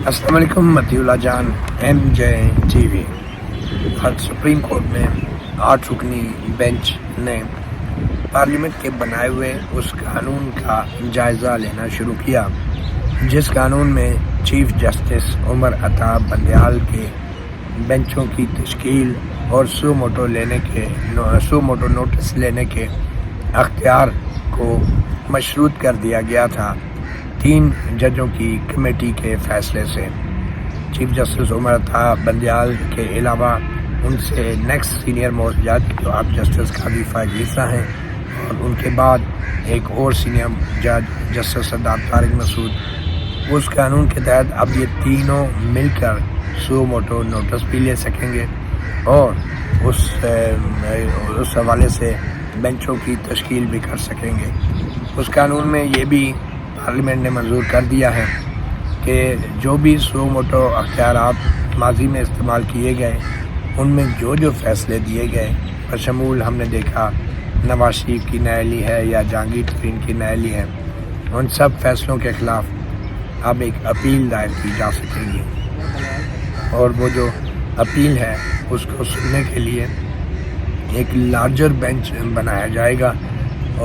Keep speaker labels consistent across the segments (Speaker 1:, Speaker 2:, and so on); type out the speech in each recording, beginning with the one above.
Speaker 1: السلام علیکم متی اللہ جان MJ TV۔ سپریم کورٹ میں 8 رکنی بینچ نے پارلیمنٹ کے بنائے ہوئے اس قانون کا جائزہ لینا شروع کیا جس قانون میں چیف جسٹس عمر عطا بندیال کے بینچوں کی تشکیل اور سو موٹو نوٹس لینے کے اختیار کو مشروط کر دیا گیا تھا 3 ججوں کی کمیٹی کے فیصلے سے۔ چیف جسٹس عمر عطا بندیال کے علاوہ ان سے نیکسٹ سینئر موسٹ جج جو اب جسٹس قاضی فائز عیسیٰ ہیں، اور ان کے بعد ایک اور سینئر جج جسٹس سردار طارق مسعود۔ اس قانون کے تحت اب یہ تینوں مل کر سو موٹو نوٹس بھی لے سکیں گے اور اس حوالے سے بینچوں کی تشکیل بھی کر سکیں گے۔ اس قانون میں یہ بھی پارلیمنٹ نے منظور کر دیا ہے کہ جو بھی سو موٹو اختیارات ماضی میں استعمال کیے گئے ان میں جو فیصلے دیے گئے بشمول ہم نے دیکھا نواز شریف کی نااہلی ہے یا جہانگیر ترین کی نااہلی ہے، ان سب فیصلوں کے خلاف اب ایک اپیل دائر کی جا سکے گی، اور وہ جو اپیل ہے اس کو سننے کے لیے ایک لارجر بینچ بنایا جائے گا،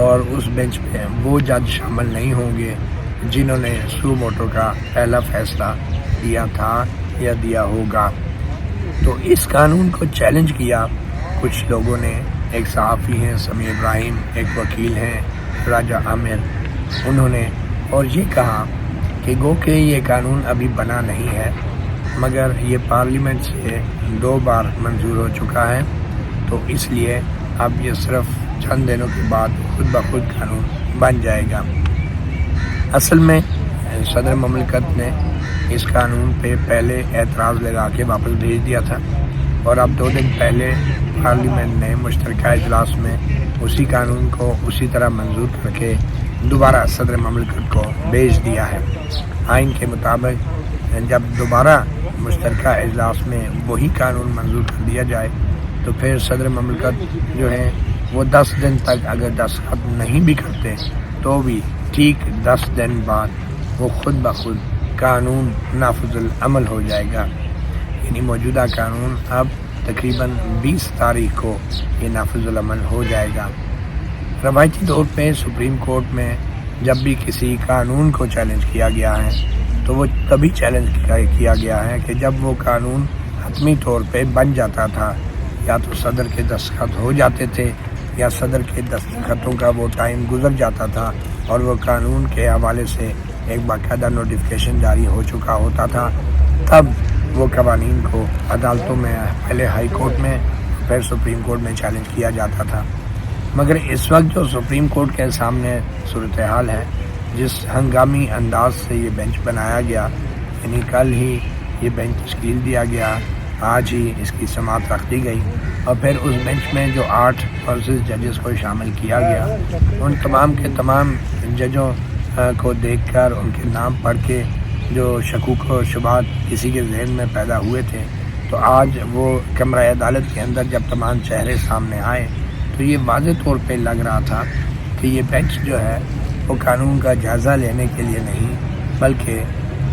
Speaker 1: اور اس بینچ میں وہ جج شامل نہیں ہوں گے جنہوں نے سو موٹو کا پہلا فیصلہ دیا تھا یا دیا ہوگا۔ تو اس قانون کو چیلنج کیا کچھ لوگوں نے، ایک صحافی ہیں سمیع ابراہیم، ایک وکیل ہیں راجہ عامر، انہوں نے اور یہ کہا کہ گو کہ یہ قانون ابھی بنا نہیں ہے مگر یہ پارلیمنٹ سے 2 بار منظور ہو چکا ہے، تو اس لیے اب یہ صرف چند دنوں کے بعد خود بخود قانون بن جائے گا۔ اصل میں صدر مملکت نے اس قانون پہ پہلے اعتراض لگا کے واپس بھیج دیا تھا، اور اب 2 دن پہلے پارلیمنٹ نے مشترکہ اجلاس میں اسی قانون کو اسی طرح منظور کر کے دوبارہ صدر مملکت کو بھیج دیا ہے۔ آئین کے مطابق جب دوبارہ مشترکہ اجلاس میں وہی قانون منظور کر دیا جائے تو پھر صدر مملکت جو ہے وہ 10 دن تک اگر دستخط نہیں بھی کرتے تو بھی ٹھیک 10 دن بعد وہ خود بخود قانون نافذ العمل ہو جائے گا، یعنی موجودہ قانون اب تقریباً 20 تاریخ کو یہ نافذ العمل ہو جائے گا۔ روایتی طور پہ سپریم کورٹ میں جب بھی کسی قانون کو چیلنج کیا گیا ہے تو وہ تبھی چیلنج کیا گیا ہے کہ جب وہ قانون حتمی طور پہ بن جاتا تھا، یا تو صدر کے دستخط ہو جاتے تھے یا صدر کے دستخطوں کا وہ ٹائم گزر جاتا تھا اور وہ قانون کے حوالے سے ایک باقاعدہ نوٹیفیکیشن جاری ہو چکا ہوتا تھا، تب وہ قوانین کو عدالتوں میں پہلے ہائی کورٹ میں پھر سپریم کورٹ میں چیلنج کیا جاتا تھا۔ مگر اس وقت جو سپریم کورٹ کے سامنے صورتحال ہے، جس ہنگامی انداز سے یہ بینچ بنایا گیا، یعنی کل ہی یہ بینچ تشکیل دیا گیا، آج ہی اس کی سماعت رکھ دی گئی، اور پھر اس بینچ میں جو 8 ورسز ججز کو شامل کیا گیا، ان تمام کے تمام ججوں کو دیکھ کر ان کے نام پڑھ کے جو شکوک و شبہات کسی کے ذہن میں پیدا ہوئے تھے، تو آج وہ کمرہ عدالت کے اندر جب تمام چہرے سامنے آئے تو یہ واضح طور پہ لگ رہا تھا کہ یہ بینچ جو ہے وہ قانون کا جائزہ لینے کے لیے نہیں بلکہ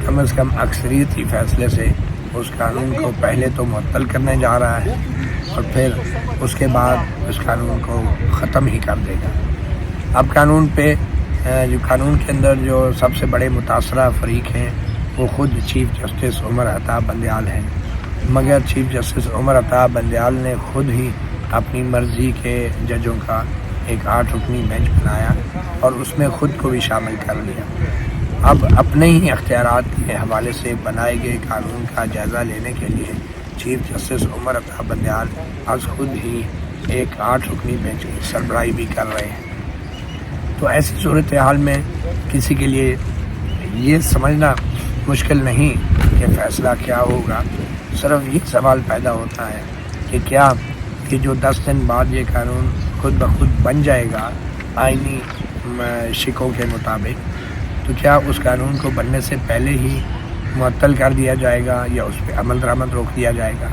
Speaker 1: کم از کم اکثریتی فیصلے سے اس قانون کو پہلے تو معطل کرنے جا رہا ہے اور پھر اس کے بعد اس قانون کو ختم ہی کر دے گا۔ اب قانون پہ جو قانون کے اندر جو سب سے بڑے متاثرہ فریق ہیں وہ خود چیف جسٹس عمر عطا بندیال ہیں، مگر چیف جسٹس عمر عطا بندیال نے خود ہی اپنی مرضی کے ججوں کا ایک 8 رکنی بینچ بنایا اور اس میں خود کو بھی شامل کر لیا۔ اب اپنے ہی اختیارات کے حوالے سے بنائے گئے قانون کا جائزہ لینے کے لیے چیف جسٹس عمر عطا بندیال آج خود ہی ایک 8 رکنی بینچ کی سربراہی بھی کر رہے ہیں۔ تو ایسی صورتحال میں کسی کے لیے یہ سمجھنا مشکل نہیں کہ فیصلہ کیا ہوگا، صرف یہ سوال پیدا ہوتا ہے کہ کیا یہ جو 10 دن بعد یہ قانون خود بخود بن جائے گا آئینی شکوں کے مطابق، تو کیا اس قانون کو بننے سے پہلے ہی معطل کر دیا جائے گا یا اس پہ عمل درآمد روک دیا جائے گا؟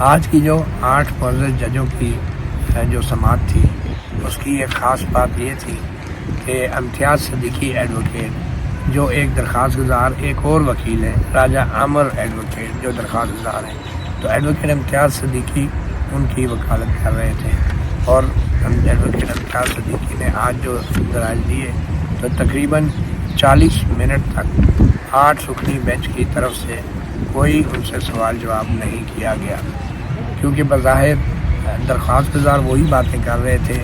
Speaker 1: آج کی جو 8 معزز ججوں کی جو سماعت تھی اس کی ایک خاص بات یہ تھی کہ امتیاز صدیقی ایڈوکیٹ جو ایک درخواست گزار ایک اور وکیل ہیں راجہ عامر ایڈوکیٹ جو درخواست گزار ہیں، تو ایڈوکیٹ امتیاز صدیقی ان کی وکالت کر رہے تھے، اور ایڈوکیٹ امتیاز صدیقی نے آج جو دلائل دیے تو تقریباً 40 منٹ تک 8 رکنی بینچ کی طرف سے کوئی ان سے سوال جواب نہیں کیا گیا، کیونکہ بظاہر درخواست گزار وہی باتیں کر رہے تھے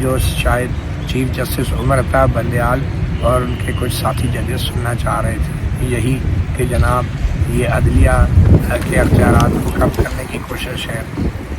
Speaker 1: جو شاید چیف جسٹس عمر عطا بندیال اور ان کے کچھ ساتھی ججز سننا چاہ رہے تھے، یہی کہ جناب یہ عدلیہ کے اختیارات کو کم کرنے کی کوشش ہے،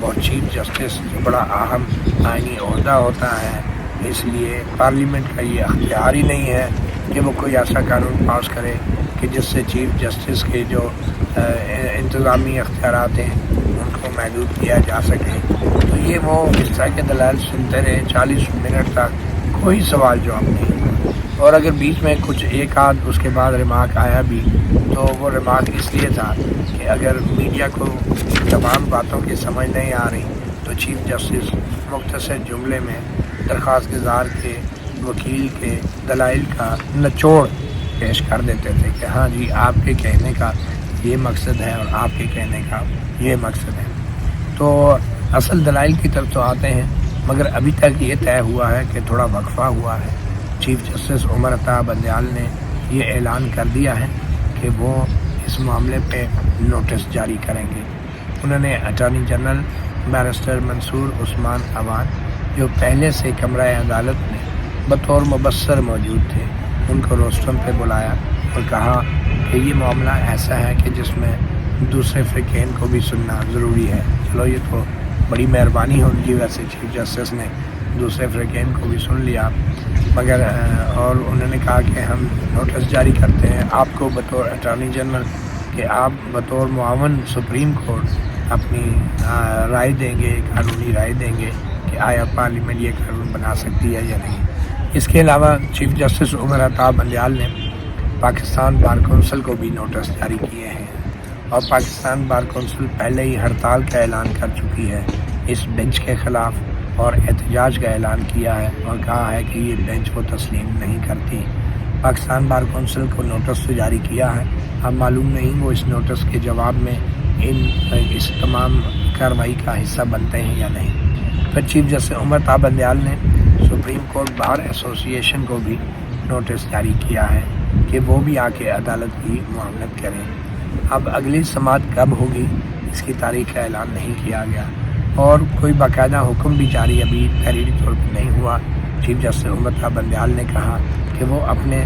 Speaker 1: اور چیف جسٹس جو بڑا اہم آئینی عہدہ ہوتا ہے، اس لیے پارلیمنٹ کا یہ اختیار ہی نہیں ہے کہ وہ کوئی ایسا قانون پاس کرے کہ جس سے چیف جسٹس کے جو انتظامی اختیارات ہیں ان کو محدود کیا جا سکے۔ تو یہ وہ اس طرح کے دلائل سنتے رہے 40 منٹ تک، کوئی سوال جواب نہیں، اور اگر بیچ میں کچھ ایک آدھ اس کے بعد ریمارک آیا بھی تو وہ ریمارک اس لیے تھا کہ اگر میڈیا کو تمام باتوں کی سمجھ نہیں آ رہی تو چیف جسٹس مختصر جملے میں درخواست گزار کے وکیل کے دلائل کا نچوڑ پیش کر دیتے تھے کہ ہاں جی آپ کے کہنے کا یہ مقصد ہے اور آپ کے کہنے کا یہ مقصد ہے۔ تو اصل دلائل کی طرف تو آتے ہیں، مگر ابھی تک یہ طے ہوا ہے کہ تھوڑا وقفہ ہوا ہے۔ چیف جسٹس عمر عطا بندیال نے یہ اعلان کر دیا ہے کہ وہ اس معاملے پہ نوٹس جاری کریں گے۔ انہوں نے اٹارنی جنرل بیرسٹر منصور عثمان عوان جو پہلے سے کمرہ عدالت میں بطور مبصر موجود تھے، ان کو روسٹرم پہ بلایا اور کہا کہ یہ معاملہ ایسا ہے کہ جس میں دوسرے فریقین کو بھی سننا ضروری ہے۔ چلو یہ تو بڑی مہربانی ہوگی، ویسے چیف جسٹس نے دوسرے فریقین کو بھی سن لیا، مگر اور انہوں نے کہا کہ ہم نوٹس جاری کرتے ہیں آپ کو بطور اٹارنی جنرل کہ آپ بطور معاون سپریم کورٹ اپنی رائے دیں گے، قانونی رائے دیں گے کہ آیا پارلیمنٹ یہ قانون بنا سکتی ہے یا نہیں۔ اس کے علاوہ چیف جسٹس عمر عطا بندیال نے پاکستان بار کونسل کو بھی نوٹس جاری کیے ہیں، اور پاکستان بار کونسل پہلے ہی ہڑتال کا اعلان کر چکی ہے اس بینچ کے خلاف، اور احتجاج کا اعلان کیا ہے اور کہا ہے کہ یہ بینچ کو تسلیم نہیں کرتی۔ پاکستان بار کونسل کو نوٹس تو جاری کیا ہے، اب معلوم نہیں وہ اس نوٹس کے جواب میں اس تمام کارروائی کا حصہ بنتے ہیں یا نہیں۔ پھر چیف جسٹس عمر عطا بندیال نے سپریم کورٹ بار ایسوسی ایشن کو بھی نوٹس جاری کیا ہے کہ وہ بھی آ کے عدالت کی معاملت کریں۔ اب اگلی سماعت کب ہوگی اس کی تاریخ کا اعلان نہیں کیا گیا، اور کوئی باقاعدہ حکم بھی جاری ابھی تحریری طور پہ نہیں ہوا۔ چیف جسٹس عمر عطا بندیال نے کہا کہ وہ اپنے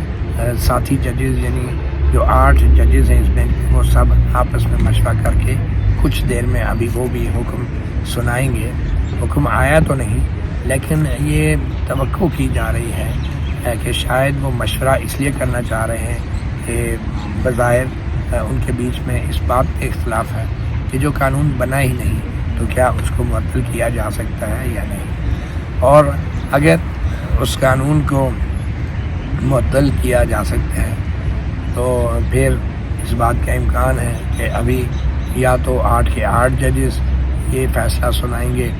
Speaker 1: ساتھی ججز یعنی جو 8 ججز ہیں اس بینچ میں، وہ سب آپس میں مشورہ کر کے کچھ دیر میں ابھی وہ بھی حکم سنائیں گے۔ حکم آیا تو نہیں، لیکن یہ توقع کی جا رہی ہے کہ شاید وہ مشورہ اس لیے کرنا چاہ رہے ہیں کہ بظاہر ان کے بیچ میں اس بات پہ اختلاف ہے کہ جو قانون بنا ہی نہیں تو کیا اس کو معطل کیا جا سکتا ہے یا نہیں، اور اگر اس قانون کو معطل کیا جا سکتا ہے تو پھر اس بات کا امکان ہے کہ ابھی یا تو 8 کے 8 ججز یہ فیصلہ سنائیں گے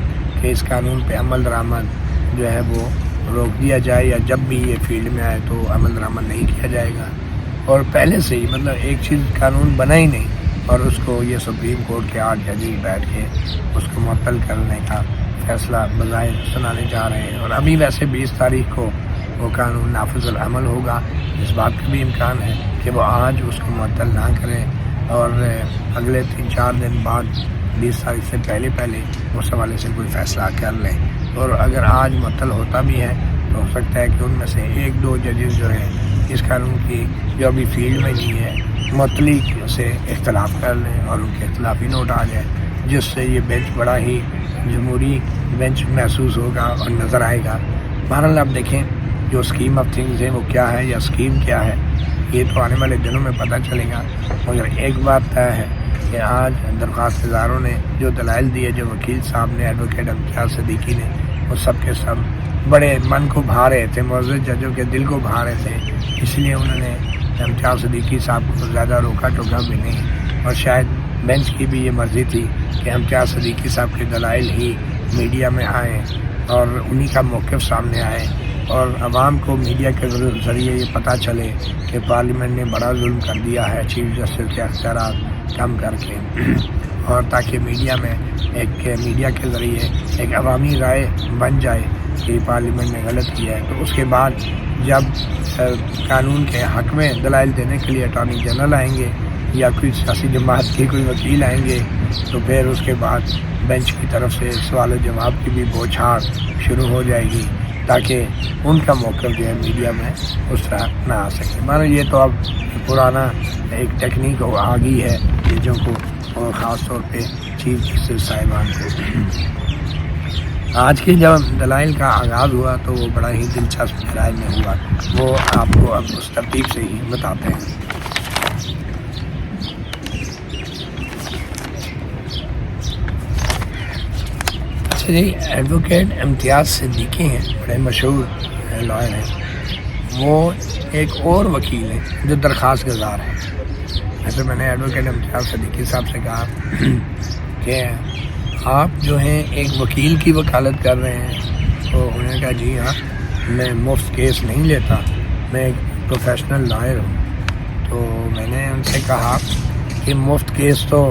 Speaker 1: کہ اس قانون پہ عمل درآمد جو ہے وہ روک دیا جائے، یا جب بھی یہ فیلڈ میں آئے تو عمل درآمد نہیں کیا جائے گا، اور پہلے سے ہی مطلب ایک چیز قانون بنا ہی نہیں اور اس کو یہ سپریم کورٹ کے 8 ججز بیٹھ کے اس کو معطل کرنے کا فیصلہ بظاہر سنانے جا رہے ہیں۔ اور ابھی ویسے 20 تاریخ کو وہ قانون نافذ العمل ہوگا، اس بات کا بھی امکان ہے کہ وہ آج اس کو معطل نہ کریں اور اگلے 3-4 دن بعد 20 تاریخ سے پہلے اس حوالے سے کوئی فیصلہ کر لیں، اور اگر آج معطل ہوتا بھی ہے تو ہو سکتا ہے کہ ان میں سے 1-2 ججز جو ہیں اس قانون کی جو ابھی فیلڈ میں نہیں ہے معطلی سے اختلاف کر لیں اور ان کے اختلافی نوٹ آ جائے، جس سے یہ بینچ بڑا ہی جمہوری بینچ محسوس ہوگا اور نظر آئے گا۔ بہرحال آپ دیکھیں جو اسکیم آف تھنگز ہے وہ کیا ہے یا اسکیم کیا ہے یہ تو آنے والے دنوں میں پتہ چلے گا، مگر ایک بات طے ہے کہ آج درخواست گزاروں نے جو دلائل دیے، جو وکیل صاحب نے ایڈوکیٹ امتیاز صدیقی نے، وہ سب کے سب بڑے من کو بھا رہے تھے، معزز ججوں کے دل کو بھا رہے تھے، اس لیے انہوں نے امتیاز صدیقی صاحب کو زیادہ روکا ٹوکا بھی نہیں، اور شاید بینچ کی بھی یہ مرضی تھی کہ امتیاز صدیقی صاحب کے دلائل ہی میڈیا میں آئیں اور انہی کا موقف سامنے آئے اور عوام کو میڈیا کے ذریعے یہ پتہ چلے کہ پارلیمنٹ نے بڑا ظلم کر دیا ہے چیف جسٹس کے اختیارات کم کر کے، اور تاکہ میڈیا کے ذریعے ایک عوامی رائے بن جائے کہ پارلیمنٹ نے غلط کیا ہے۔ تو اس کے بعد جب قانون کے حق میں دلائل دینے کے لیے اٹارنی جنرل آئیں گے یا کوئی سیاسی جماعت کے کوئی وکیل آئیں گے، تو پھر اس کے بعد بینچ کی طرف سے سوال و جواب کی بھی بوچھاڑ شروع ہو جائے گی، تاکہ ان کا موقف جو ہے میڈیا میں اس طرح نہ آ سکے۔ مانو یہ تو اب پرانا ایک ٹیکنیک آ گئی ہے ججوں کو، اور خاص طور پہ چیف جسٹس صاحبان کو۔ آج کے جب دلائل کا آغاز ہوا تو وہ بڑا ہی دلچسپ دلائل میں ہوا، وہ آپ کو اب اس ترتیب سے ہی بتاتے ہیں۔ اچھا جی، ایڈوکیٹ امتیاز صدیقی ہیں، بڑے مشہور لائر ہیں، وہ ایک اور وکیل ہیں جو درخواست گزار ہیں۔ ایسے میں نے ایڈوکیٹ امتیاز صدیقی صاحب سے کہا کہ آپ جو ہیں ایک وکیل کی وکالت کر رہے ہیں، تو انہوں نے کہا جی ہاں، میں مفت کیس نہیں لیتا، میں ایک پروفیشنل لائر ہوں۔ تو میں نے ان سے کہا کہ مفت کیس تو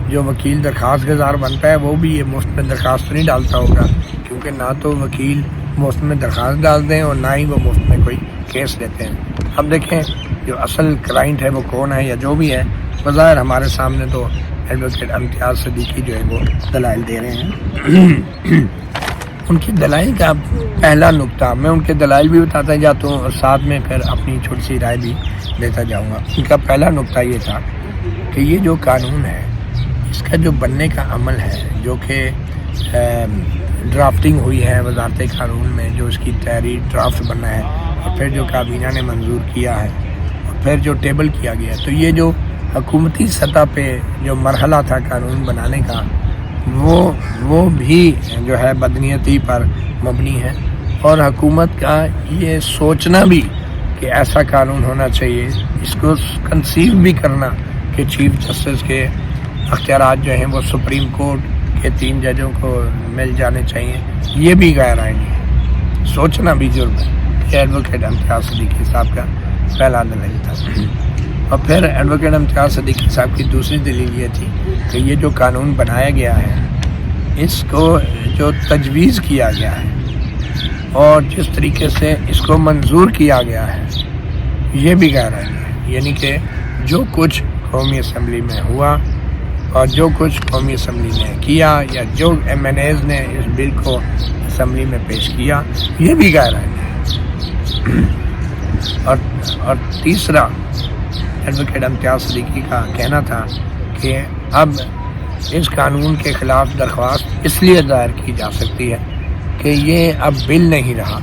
Speaker 1: جو وکیل درخواست گزار بنتا ہے وہ بھی یہ مفت میں درخواست نہیں ڈالتا ہوگا، کیونکہ نہ تو وکیل مفت میں درخواست ڈالتے ہیں اور نہ ہی وہ مفت میں کوئی کیس لیتے ہیں۔ اب دیکھیں جو اصل کلائنٹ ہے وہ کون ہے یا جو بھی ہے، بظاہر ہمارے سامنے تو ایڈوکیٹ امتیاز صدیقی جو ہے وہ دلائل دے رہے ہیں۔ ان کی دلائل کا پہلا نقطہ، میں ان کے دلائل بھی بتاتا جاتا ہوں اور ساتھ میں پھر اپنی چھوٹی سی رائے بھی دیتا جاؤں گا۔ ان کا پہلا نقطہ یہ تھا کہ یہ جو قانون ہے اس کا جو بننے کا عمل ہے، جو کہ ڈرافٹنگ ہوئی ہے وزارت قانون میں، جو اس کی تحریر ڈرافٹ بنا ہے اور پھر جو کابینہ نے منظور کیا ہے اور پھر جو ٹیبل کیا گیا ہے، تو یہ جو حکومتی سطح پہ جو مرحلہ تھا قانون بنانے کا، وہ بھی جو ہے بدنیتی پر مبنی ہے، اور حکومت کا یہ سوچنا بھی کہ ایسا قانون ہونا چاہیے، اس کو کنسیو بھی کرنا کہ چیف جسٹس کے اختیارات جو ہیں وہ سپریم کورٹ کے 3 ججوں کو مل جانے چاہیے، یہ بھی غیر آئینی ہے، سوچنا بھی جرم ہے۔ یہ ایڈوکیٹ امتیاز صدیقی صاحب کا پہلا دلیل تھا۔ اور پھر ایڈوکیٹ امتیاز صدیقی صاحب کی دوسری دلیل یہ تھی کہ یہ جو قانون بنایا گیا ہے، اس کو جو تجویز کیا گیا ہے اور جس طریقے سے اس کو منظور کیا گیا ہے، یہ بھی غیر آئینی ہے، یعنی کہ جو کچھ قومی اسمبلی میں ہوا اور جو کچھ قومی اسمبلی نے کیا یا جو ایم این ایز نے اس بل کو اسمبلی میں پیش کیا، یہ بھی غیر آئینی ہے۔ اور تیسرا ایڈوکیٹ امتیاز صدیقی کا کہنا تھا کہ اب اس قانون کے خلاف درخواست اس لیے دائر کی جا سکتی ہے کہ یہ اب بل نہیں رہا،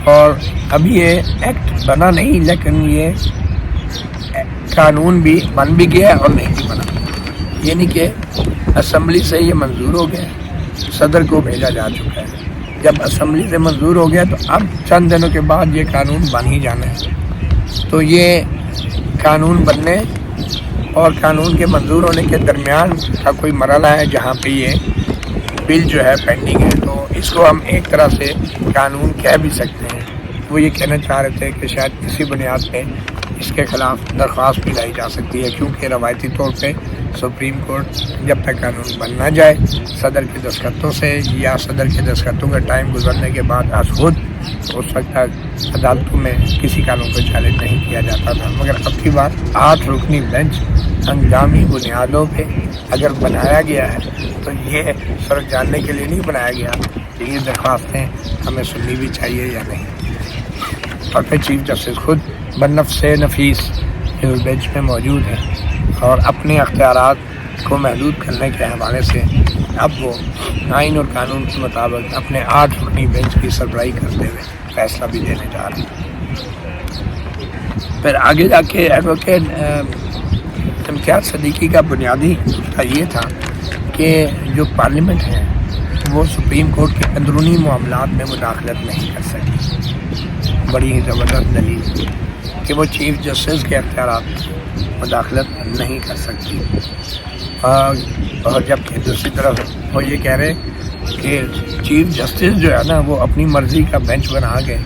Speaker 1: اور اب یہ ایکٹ بنا نہیں، لیکن یہ قانون بھی بن بھی گیا اور نہیں بھی بنا، یعنی کہ اسمبلی سے یہ منظور ہو گیا، صدر کو بھیجا جا چکا ہے۔ جب اسمبلی سے منظور ہو گیا تو اب چند دنوں کے بعد یہ قانون بن ہی جانا ہے۔ تو یہ قانون بننے اور قانون کے منظور ہونے کے درمیان کا کوئی مرحلہ ہے جہاں پہ یہ بل جو ہے پینڈنگ ہے، تو اس کو ہم ایک طرح سے قانون کہہ بھی سکتے ہیں۔ وہ یہ کہنا چاہ رہے تھے کہ شاید کسی بنیاد پہ اس کے خلاف درخواست بھی لائی جا سکتی ہے، کیونکہ روایتی طور پہ سپریم کورٹ جب تک قانون بن نہ جائے صدر کے دستخطوں سے یا صدر کے دستخطوں کا ٹائم گزرنے کے بعد از خود اس وقت تک عدالتوں میں کسی قانون کو چیلنج نہیں کیا جاتا تھا۔ مگر اب کی بار 8 رکنی بینچ ہنگامی بنیادوں پہ اگر بنایا گیا ہے تو یہ صرف جاننے کے لیے نہیں بنایا گیا کہ یہ درخواستیں ہمیں سننی بھی چاہیے یا نہیں۔ اور پھر چیف جسٹس خود بنفس نفیس اس بینچ میں موجود ہے اور اپنے اختیارات کو محدود کرنے کے حوالے سے اب وہ آئین اور قانون کے مطابق اپنے 8 رکنی بینچ کی سربراہی کرتے ہوئے فیصلہ بھی دینے جا رہے ہیں۔ پھر آگے جا کے ایڈوکیٹ امتیاز صدیقی کا بنیادی نقطہ یہ تھا کہ جو پارلیمنٹ ہے وہ سپریم کورٹ کے اندرونی معاملات میں مداخلت نہیں کر سکتی۔ بڑی ہی زبردست دلیل کہ وہ چیف جسٹس کے اختیارات مداخلت نہیں کر سکتی، اور جبکہ دوسری طرف وہ یہ کہہ رہے کہ چیف جسٹس جو ہے نا وہ اپنی مرضی کا بینچ بنا کے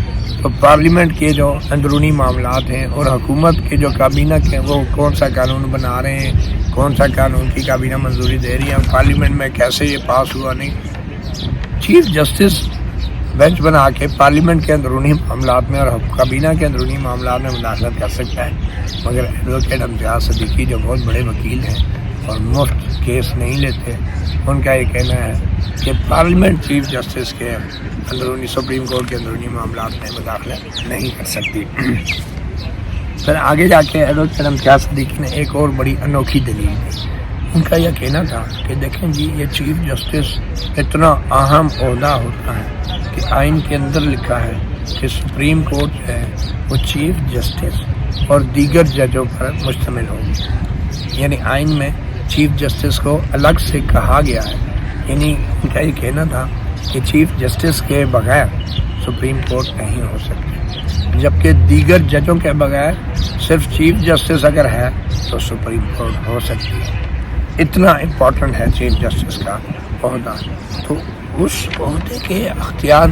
Speaker 1: تو پارلیمنٹ کے جو اندرونی معاملات ہیں اور حکومت کے جو کابینہ کے وہ کون سا قانون بنا رہے ہیں، کون سا قانون کی کابینہ منظوری دے رہی ہے، پارلیمنٹ میں کیسے یہ پاس ہوا نہیں، چیف جسٹس بینچ بنا کے پارلیمنٹ کے اندرونی معاملات میں اور کابینہ کے اندرونی معاملات میں مداخلت کر سکتا ہے۔ مگر ایڈوکیٹ امتیاز صدیقی جو بہت بڑے وکیل ہیں اور مفت کیس نہیں لیتے، ان کا یہ کہنا ہے کہ پارلیمنٹ چیف جسٹس کے اندرونی سپریم کورٹ کے اندرونی معاملات میں مداخلت نہیں کر سکتی۔ پھر آگے جا کے ایڈوکیٹ امتیاز صدیقی نے ایک اور بڑی انوکھی دلیل دی۔ ان کا یہ کہنا تھا کہ دیکھیں جی، یہ چیف جسٹس اتنا اہم عہدہ ہوتا ہے کہ آئین کے اندر لکھا ہے کہ سپریم کورٹ جو ہے وہ چیف جسٹس اور دیگر ججوں پر مشتمل ہوگی، یعنی آئین میں چیف جسٹس کو الگ سے کہا گیا ہے، یعنی ان کا یہ کہنا تھا کہ چیف جسٹس کے بغیر سپریم کورٹ نہیں ہو سکتی، جبکہ دیگر ججوں کے بغیر صرف چیف جسٹس اگر ہے تو سپریم کورٹ ہو سکتی ہے۔ اتنا امپورٹنٹ ہے چیف جسٹس کا عہدہ، تو اس عہدے کے اختیار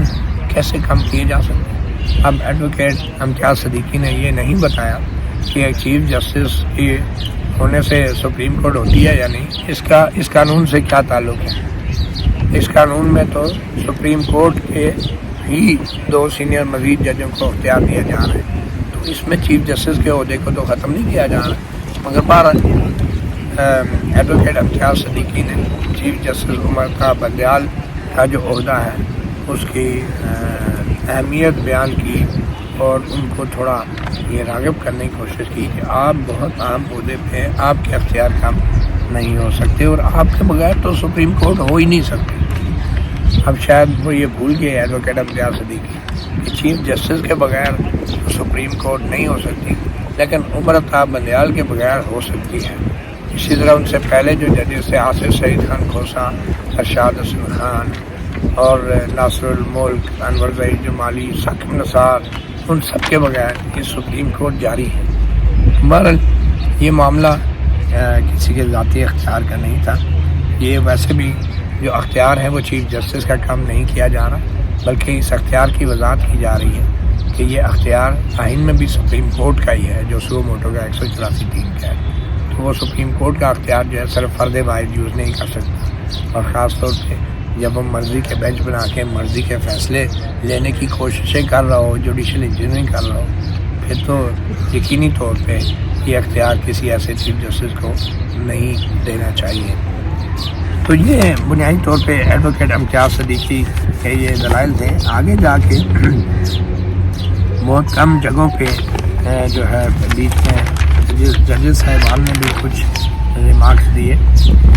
Speaker 1: کیسے کم کیے جا سکتے ہیں؟ اب ایڈوکیٹ امتیاز صدیقی نے یہ نہیں بتایا کہ چیف جسٹس کی ہونے سے سپریم کورٹ ہوتی ہے یا نہیں، اس قانون سے کیا تعلق ہے؟ اس قانون میں تو سپریم کورٹ کے ہی 2 سینئر مزید ججوں کو اختیار دیا جا رہا ہے، تو اس میں چیف جسٹس کے عہدے کو تو ختم نہیں کیا جا رہا۔ مگر بہرحال ایڈوکیٹ امتیاز صدیقی نے چیف جسٹس عمر طاہر بندیال کا جو عہدہ ہے اس کی اہمیت بیان کی اور ان کو تھوڑا یہ راغب کرنے کی کوشش کی کہ آپ بہت اہم عہدے پہ، آپ کے اختیار کم نہیں ہو سکتے اور آپ کے بغیر تو سپریم کورٹ ہو ہی نہیں سکتی۔ اب شاید وہ یہ بھول گئے ایڈوکیٹ امتیاز صدیقی کہ چیف جسٹس کے بغیر سپریم کورٹ نہیں ہو سکتی، لیکن عمر طاہر بندیال کے بغیر ہو سکتی ہے۔ اسی طرح ان سے پہلے جو ججز تھے، آصف سعید خان کھوسا، ارشاد حسن خان اور ناصر الملک، انور ظہیر جمالی، ثاقب نثار، ان سب کے بغیر یہ سپریم کورٹ جاری ہے۔ بہرحال یہ معاملہ کسی کے ذاتی اختیار کا نہیں تھا، یہ ویسے بھی جو اختیار ہے وہ چیف جسٹس کا کام نہیں کیا جا رہا، بلکہ اس اختیار کی وضاحت کی جا رہی ہے کہ یہ اختیار آئین میں بھی سپریم کورٹ کا ہی ہے، جو سو موٹو کا 184(3) کا ہے، تو وہ سپریم کورٹ کا اختیار جو ہے صرف فرد واحد یوز نہیں کر سکتا، اور خاص طور پہ جب وہ مرضی کے بینچ بنا کے مرضی کے فیصلے لینے کی کوششیں کر رہا ہو، جوڈیشل انجینئرنگ کر رہا ہو، پھر تو یقینی طور پہ یہ اختیار کسی ایسے چیف جسٹس کو نہیں دینا چاہیے۔ تو یہ بنیادی طور پہ ایڈوکیٹ امتیاز صدیقی کے یہ دلائل تھے۔ آگے جا کے بہت کم جگہوں پہ جو ہے بیچ میں ججز صاحبان نے بھی کچھ ریمارکس دیے،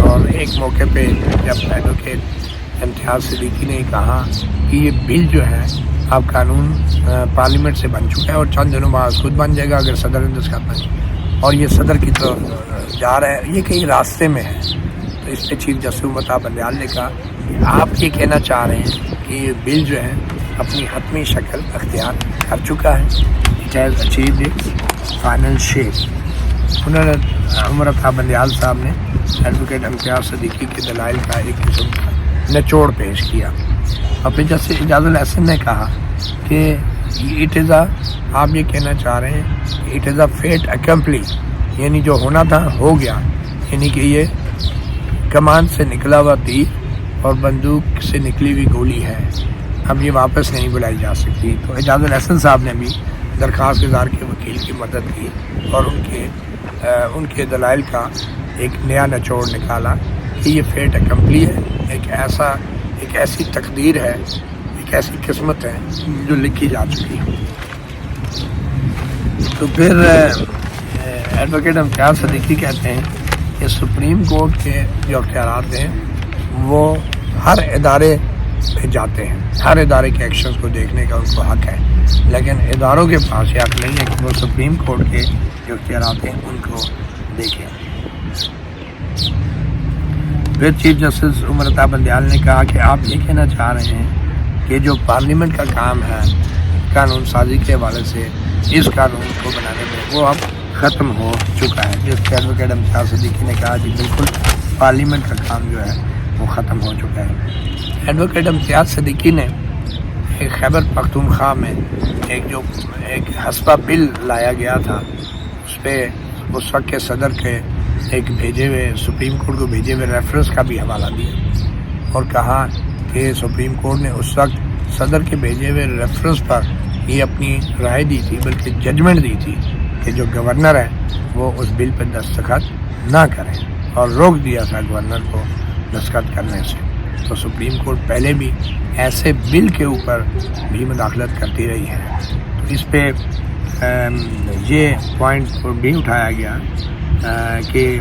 Speaker 1: اور ایک موقع پہ جب ایڈوکیٹ امتیاز صدیقی نے کہا کہ یہ بل جو ہے اب قانون پارلیمنٹ سے بن چکا ہے اور چند دنوں بعد خود بن جائے گا اگر صدر نے دستخط نہ کیے، اور یہ صدر کی طرف جا رہا ہے، یہ کہیں راستے میں ہے، تو اس پہ چیف جسٹس عمر طاہر بندیال نے کہا کہ آپ یہ کہنا چاہ رہے ہیں کہ یہ بل جو ہے اپنی حتمی شکل اختیار کر چکا ہے، it has achieved its final shape. انہوں نے عمر طاہر بندیال صاحب نے ایڈوکیٹ امتیاز صدیقی کے دلائل کا ایک قسم کا نچوڑ پیش کیا، اور پھر جیسے اعجاز الاحسن نے کہا کہ اٹ از آپ یہ کہنا چاہ رہے ہیں کہ اٹ از اے فیٹ اکمپلی، یعنی جو ہونا تھا ہو گیا، یعنی کہ یہ کمان سے نکلا ہوا تیر اور بندوق سے نکلی ہوئی گولی ہے، اب یہ واپس نہیں بلائی جا سکتی۔ تو اعجاز الاحسن صاحب نے بھی درخواست گزار کے وکیل کی مدد کی اور ان کے دلائل کا ایک نیا نچوڑ نکالا کہ یہ فیٹ اکمپلی ہے، ایک ایسی تقدیر ہے، ایک ایسی قسمت ہے جو لکھی جا چکی ہے۔ تو پھر ایڈوکیٹ امتیاز صدیقی کہتے ہیں کہ سپریم کورٹ کے جو اختیارات ہیں وہ ہر ادارے پہ جاتے ہیں، ہر ادارے کے ایکشنز کو دیکھنے کا ان کو حق ہے، لیکن اداروں کے پاس یہ حق نہیں ہے کہ وہ سپریم کورٹ کے جو اختیارات ہیں ان کو دیکھیں۔ پھر چیف جسٹس عمر طاہر بندیال نے کہا کہ آپ یہ کہنا چاہ رہے ہیں کہ جو پارلیمنٹ کا کام ہے قانون سازی کے حوالے سے اس قانون کو بنانے میں وہ اب ختم ہو چکا ہے، جس کے ایڈوکیٹ امتیاز صدیقی نے کہا کہ بالکل پارلیمنٹ کا کام جو ہے وہ ختم ہو چکا ہے۔ ایڈوکیٹ امتیاز صدیقی نے ایک خیبر پختونخوا میں ایک حسبہ بل لایا گیا تھا، اس پہ اس وقت کے صدر کے ایک بھیجے ہوئے سپریم کورٹ کو بھیجے ہوئے ریفرنس کا بھی حوالہ دیا اور کہا کہ سپریم کورٹ نے اس وقت صدر کے بھیجے ہوئے ریفرنس پر یہ اپنی رائے دی تھی، بلکہ ججمنٹ دی تھی کہ جو گورنر ہے وہ اس بل پہ دستخط نہ کریں، اور روک دیا تھا گورنر کو دستخط کرنے سے۔ تو سپریم کورٹ پہلے بھی ایسے بل کے اوپر بھی مداخلت کرتی رہی ہے۔ تو اس پہ یہ پوائنٹ بھی اٹھایا گیا کہ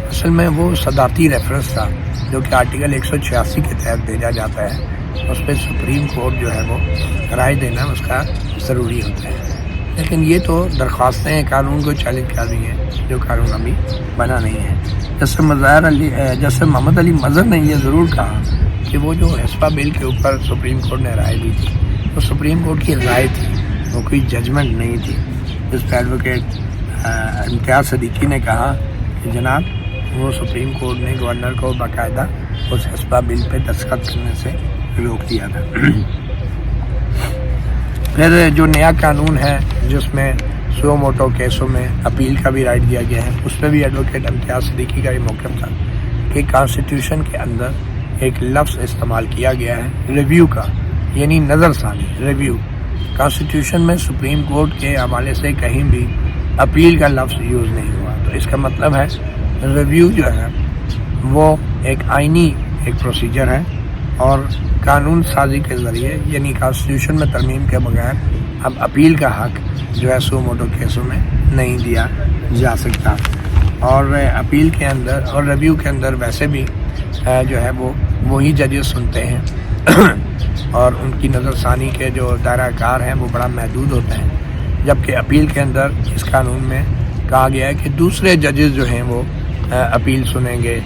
Speaker 1: اصل میں وہ صدارتی ریفرنس تھا جو کہ آرٹیکل 186 کے تحت بھیجا جاتا ہے، اس پہ سپریم کورٹ جو ہے وہ رائے دینا اس کا ضروری ہوتا ہے۔ لیکن یہ تو درخواستیں قانون کو چیلنج کر رہی ہیں جو قانون ابھی بنا نہیں ہے۔ جیسے محمد علی مظہر نے یہ ضرور کہا کہ وہ جو حسبہ بل کے اوپر سپریم کورٹ نے رائے دی تھی وہ سپریم کورٹ کی رائے تھی، وہ کوئی ججمنٹ نہیں تھی۔ جس پہ ایڈوکیٹ امتیاز صدیقی نے کہا کہ جناب وہ سپریم کورٹ نے گورنر کو باقاعدہ اس حسبہ بل پہ دستخط کرنے سے روک دیا تھا۔ پھر جو نیا قانون ہے جس میں سو موٹو کیسوں میں اپیل کا بھی رائٹ دیا گیا ہے، اس پہ بھی ایڈوکیٹ امتیاز صدیقی کا یہ موقف تھا کہ کانسٹیٹیوشن کے اندر ایک لفظ استعمال کیا گیا ہے ریویو کا، یعنی نظر ثانی ریویو۔ کانسٹیٹیوشن میں سپریم کورٹ کے حوالے سے کہیں بھی اپیل کا لفظ یوز نہیں ہوا، تو اس کا مطلب ہے ریویو جو ہے وہ ایک آئینی ایک پروسیجر ہے، اور قانون سازی کے ذریعے یعنی کانسٹیٹیوشن میں ترمیم کے بغیر اب اپیل کا حق جو ہے سو موٹو کیسوں میں نہیں دیا جا سکتا۔ اور اپیل کے اندر اور ریویو کے اندر ویسے بھی جو ہے وہ وہی ججز سنتے ہیں اور ان کی نظر ثانی کے جو دائرہ کار ہیں وہ بڑا محدود ہوتے ہیں، جبکہ اپیل کے اندر اس قانون میں کہا گیا ہے کہ دوسرے ججز جو ہیں وہ اپیل سنیں گے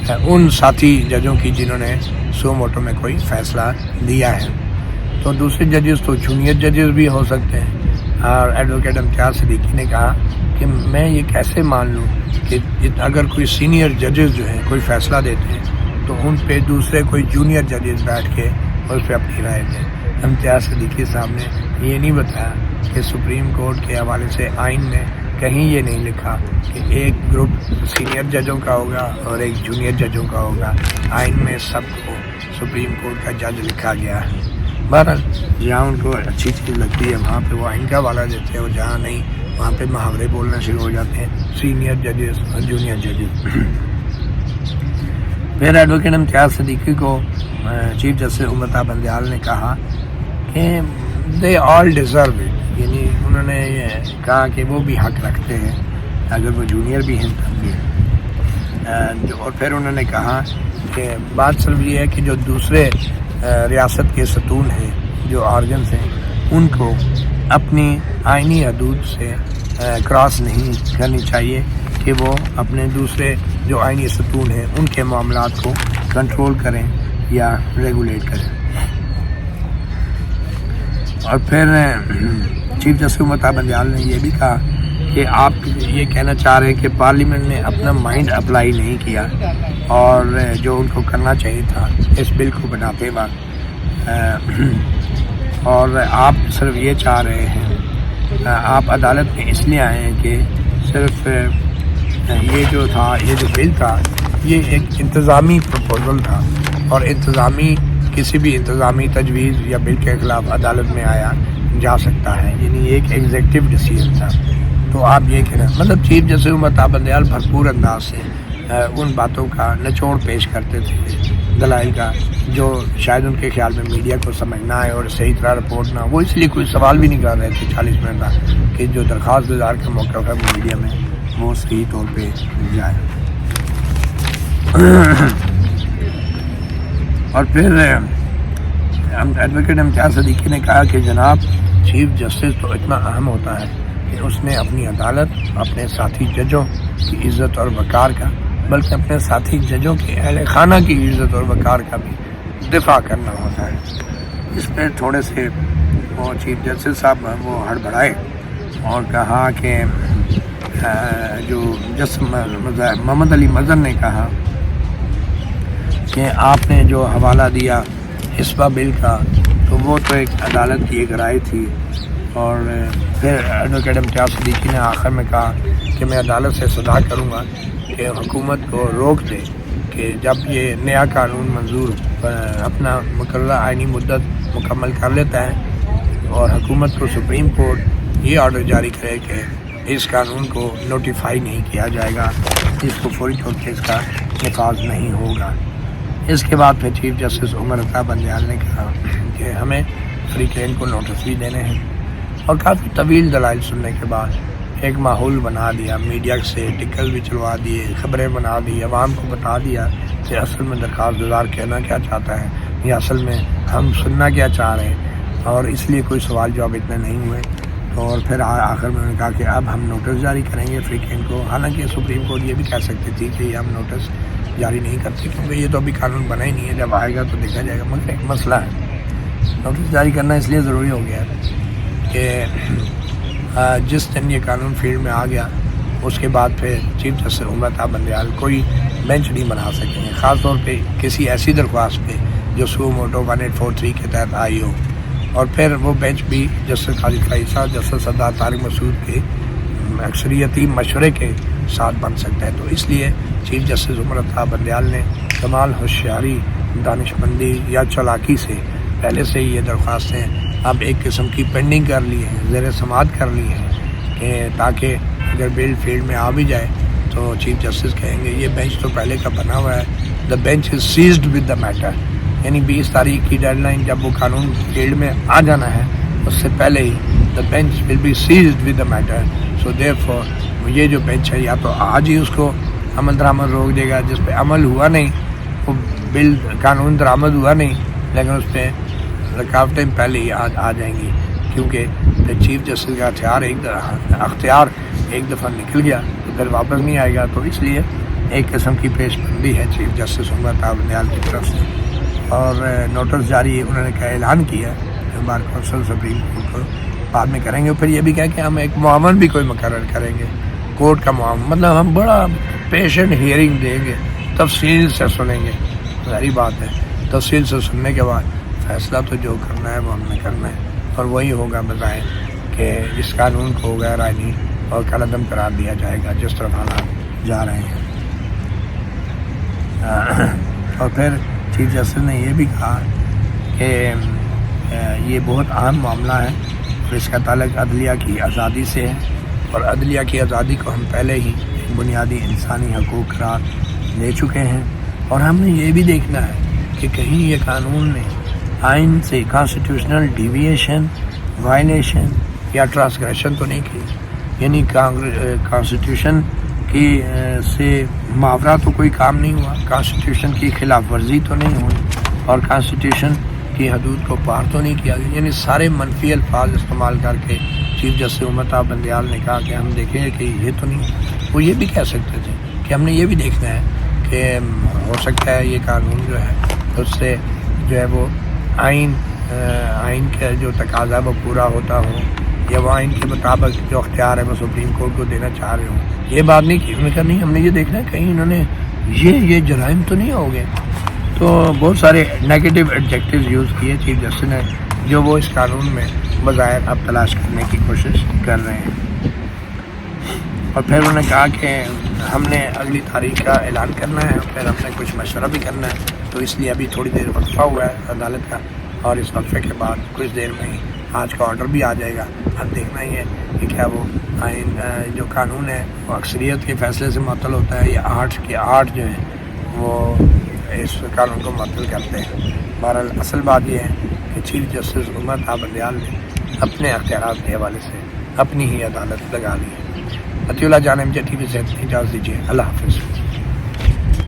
Speaker 1: ان ساتھی ججوں کی جنہوں نے سو موٹو میں کوئی فیصلہ دیا ہے۔ تو دوسرے ججز تو جونیئر ججز بھی ہو سکتے ہیں، اور ایڈوکیٹ امتیاز صدیقی نے کہا کہ میں یہ کیسے مان لوں کہ اگر کوئی سینئر ججز جو ہیں کوئی فیصلہ دیتے ہیں تو ان پہ دوسرے کوئی جونیئر ججز بیٹھ کے اس پہ اپنی رائے دیں۔ امتیاز صدیقی صاحب نے یہ نہیں بتایا کہ سپریم کورٹ کے حوالے سے آئین میں کہیں یہ نہیں لکھا کہ ایک گروپ سینئر ججوں کا ہوگا اور ایک جونیئر ججوں کا ہوگا۔ آئین میں سب کو سپریم کورٹ کا جج لکھا گیا ہے۔ بہرحال جہاں ان کو اچھی چیز لگتی ہے وہاں پہ وہ آئین کا حوالہ دیتے ہیں، اور جہاں نہیں وہاں پہ محاورے بولنا شروع ہو جاتے ہیں، سینئر ججز اور جونیئر ججز۔ پھر ایڈوکیٹ امتیاز صدیقی کو چیف جسٹس امرتا بندیال نے کہا کہ دے آل ڈیزرو اٹ، یعنی انہوں نے یہ کہا کہ وہ بھی حق رکھتے ہیں اگر وہ جونیئر بھی ہیں تب بھی۔ اور پھر انہوں نے کہا کہ بات صرف یہ ہے کہ جو دوسرے ریاست کے ستون ہیں، جو آرگنز ہیں، ان کو اپنی آئینی حدود سے کراس نہیں کرنی چاہیے کہ وہ اپنے دوسرے جو آئینی ستون ہیں ان کے معاملات کو کنٹرول کریں یا ریگولیٹ کریں۔ اور پھر چیف جسٹس امرتا بندیال نے یہ بھی کہا کہ آپ یہ کہنا چاہ رہے ہیں کہ پارلیمنٹ نے اپنا مائنڈ اپلائی نہیں کیا، اور جو ان کو کرنا چاہیے تھا اس بل کو بناتے وقت، اور آپ صرف یہ چاہ رہے ہیں، آپ عدالت میں اس لیے آئے ہیں کہ صرف یہ جو بل تھا یہ ایک انتظامی پروپوزل تھا، اور کسی بھی انتظامی تجویز یا بل کے خلاف عدالت میں آیا جا سکتا ہے، یعنی ایک ایگزیکٹو ڈیسیژن تھا۔ تو آپ یہ کہنا مطلب چیف جسٹس امرتا بندیال بھرپور انداز سے ان باتوں کا نچوڑ پیش کرتے تھے، دلائل کا، جو شاید ان کے خیال میں میڈیا کو سمجھ نہ آئے اور صحیح طرح رپورٹ نہ، وہ اس لیے کوئی سوال بھی نہیں کر رہے تھے 40 منٹ تک کہ جو درخواست گزار کا موقف ہے وہ میڈیا میں وہ صحیح طور پہ جائے۔ اور پھر ایڈوکیٹ امتیاز صدیقی نے کہا کہ جناب چیف جسٹس تو اتنا اہم ہوتا ہے کہ اس نے اپنی عدالت، اپنے ساتھی ججوں کی عزت اور وقار کا، بلکہ اپنے ساتھی ججوں کے اہل خانہ کی عزت اور وقار کا بھی دفاع کرنا ہوتا ہے۔ اس پہ تھوڑے سے وہ چیف جسٹس صاحب وہ ہڑبڑائے اور کہا کہ جو جسٹس محمد علی مظہر نے کہا کہ آپ نے جو حوالہ دیا حسبہ بل کا، تو وہ تو ایک عدالت کی ایک رائے تھی، اور پھر ایڈوکیٹ امتیاز صدیقی نے آخر میں کہا کہ میں عدالت سے صدا کروں گا کہ حکومت کو روک دے کہ جب یہ نیا قانون منظور اپنا مقررہ آئینی مدت مکمل کر لیتا ہے، اور حکومت کو سپریم کورٹ یہ آرڈر جاری کرے کہ اس قانون کو نوٹیفائی نہیں کیا جائے گا، اس کو فوری طور پہ اس کا نفاذ نہیں ہوگا۔ اس کے بعد پھر چیف جسٹس عمر عطا بندیال نے کہا کہ ہمیں فریقین کو نوٹس بھی دینے ہیں، اور کافی طویل دلائل سننے کے بعد ایک ماحول بنا دیا، میڈیا سے ٹکل بھی چلوا دیے، خبریں بنا دی، عوام کو بتا دیا کہ اصل میں درخواست گزار کہنا کیا چاہتا ہے یا اصل میں ہم سننا کیا چاہ رہے ہیں، اور اس لیے کوئی سوال جواب اتنے نہیں ہوئے۔ اور پھر آخر میں انہوں نے کہا کہ اب ہم نوٹس جاری کریں گے فریقین کو، حالانکہ سپریم کورٹ یہ بھی کہہ سکتی تھی کہ ہم نوٹس جاری نہیں کرتے کیونکہ یہ تو ابھی قانون بنا ہی نہیں ہے، جب آئے گا تو دیکھا جائے گا، مگر ایک مسئلہ ہے، نوٹس جاری کرنا اس لیے ضروری ہو گیا ہے کہ جس دن یہ قانون فیلڈ میں آ گیا اس کے بعد پھر چیف جسٹس عمر عطا بندیال کوئی بینچ نہیں بنا سکیں گے، خاص طور پہ کسی ایسی درخواست پہ جو سو موٹو 1843 کے تحت آئی ہو، اور پھر وہ بینچ بھی جسٹس خالد فیصل، جسٹس سردار طارق مسعود کے اکثریتی مشورے کے ساتھ بن سکتا ہے۔ تو اس لیے چیف جسٹس عمر عطا بندیال نے کمال ہوشیاری، دانش مندی یا چالاکی سے پہلے سے ہی یہ درخواستیں اب ایک قسم کی پینڈنگ کر لی ہیں، زیر سماعت کر لی ہیں، کہ تاکہ اگر بل فیلڈ میں آ بھی جائے تو چیف جسٹس کہیں گے یہ بینچ تو پہلے کا بنا ہوا ہے، the bench is seized with the matter, یعنی 20 تاریخ کی ڈیڈ لائن جب وہ قانون فیلڈ میں آ جانا ہے اس سے پہلے ہی the bench will be seized with the matter, so therefore یہ جو بینچ ہے یا تو آج ہی اس کو عمل درآمد روک دے گا، جس پہ عمل ہوا نہیں، وہ بل قانون درآمد ہوا نہیں، لیکن اس پہ رکاوٹیں پہلے ہی آ جائیں گی، کیونکہ چیف جسٹس کا اختیار ایک دفعہ نکل گیا تو پھر واپس نہیں آئے گا۔ تو اس لیے ایک قسم کی پیش بندی ہے چیف جسٹس عمر عطا بندیال کی طرف سے، اور نوٹس جاری انہوں نے اعلان کیا بار کونسل سپریم کورٹ کو بعد میں کریں گے، پھر یہ بھی کہا کہ ہم ایک معاون بھی کوئی مقرر کریں گے، کورٹ کا معاون، مطلب ہم بڑا پیشنٹ ہیئرنگ دیں گے، تفصیل سے سنیں گے، ظاہری بات ہے، تفصیل سے سننے کے بعد فیصلہ تو جو کرنا ہے وہ ہم نے کرنا ہے، اور وہی ہوگا بظاہر کہ اس قانون کو غیر آئینی اور کالعدم قرار دیا جائے گا جس طرح حالات جا رہے ہیں۔ اور پھر چیف جسٹس نے یہ بھی کہا کہ یہ بہت اہم معاملہ ہے اور اس کا تعلق عدلیہ کی آزادی سے ہے، اور عدلیہ کی آزادی کو ہم پہلے ہی بنیادی انسانی حقوق قرار دے چکے ہیں، اور ہم نے یہ بھی دیکھنا ہے کہ کہیں یہ قانون نے آئین سے کانسٹیٹیوشنل ڈیویشن، وائلیشن یا ٹرانسگریشن تو نہیں کی، یعنی کانسٹیٹیوشن کی سے ماورا تو کوئی کام نہیں ہوا، کانسٹیٹیوشن کی خلاف ورزی تو نہیں ہوئی، اور کانسٹیٹیوشن کی حدود کو پار تو نہیں کیا گیا، یعنی سارے منفی الفاظ استعمال کر کے چیف جسٹس عمر عطا بندیال نے کہا کہ ہم دیکھیں کہ یہ تو نہیں، وہ یہ بھی کہہ سکتے تھے کہ ہم نے یہ بھی دیکھنا ہے کہ ہو سکتا ہے یہ قانون جو ہے اس سے جو ہے وہ آئین کا جو تقاضا ہے وہ پورا ہوتا ہو، یا وہ آئین کے مطابق جو اختیار ہے وہ سپریم کورٹ کو دینا چاہ رہے ہوں، یہ بات نہیں کی، انہوں نے کہا نہیں ہم نے یہ دیکھنا ہے کہیں انہوں نے یہ جرائم تو نہیں ہو گئے، تو بہت سارے نیگیٹو ایڈجیکٹیوز یوز کیے چیف جسٹس نے جو وہ اس قانون میں بظاہر اب تلاش کرنے کی کوشش کر رہے ہیں، اور پھر انہوں نے کہا کہ ہم نے اگلی تاریخ کا اعلان کرنا ہے، پھر ہم نے کچھ مشورہ بھی کرنا ہے، تو اس لیے ابھی تھوڑی دیر وقفہ ہوا ہے عدالت کا، اور اس وقفے کے بعد کچھ دیر میں ہی آج کا آرڈر بھی آ جائے گا۔ اب دیکھنا ہی ہے کہ کیا وہ آئین جو قانون ہے وہ اکثریت کے فیصلے سے معطل ہوتا ہے یا 8 کے 8 جو ہیں وہ اس قانون کو معطل کرتے ہیں۔ بہرحال اصل بات یہ ہے کہ چیف جسٹس عمر عطا بندیال نے اپنے اختیارات کے حوالے سے اپنی ہی عدالت لگا لی ہے۔ عطیہ اللہ جانب ٹی وی سے اجازت دیجیے، اللہ حافظ۔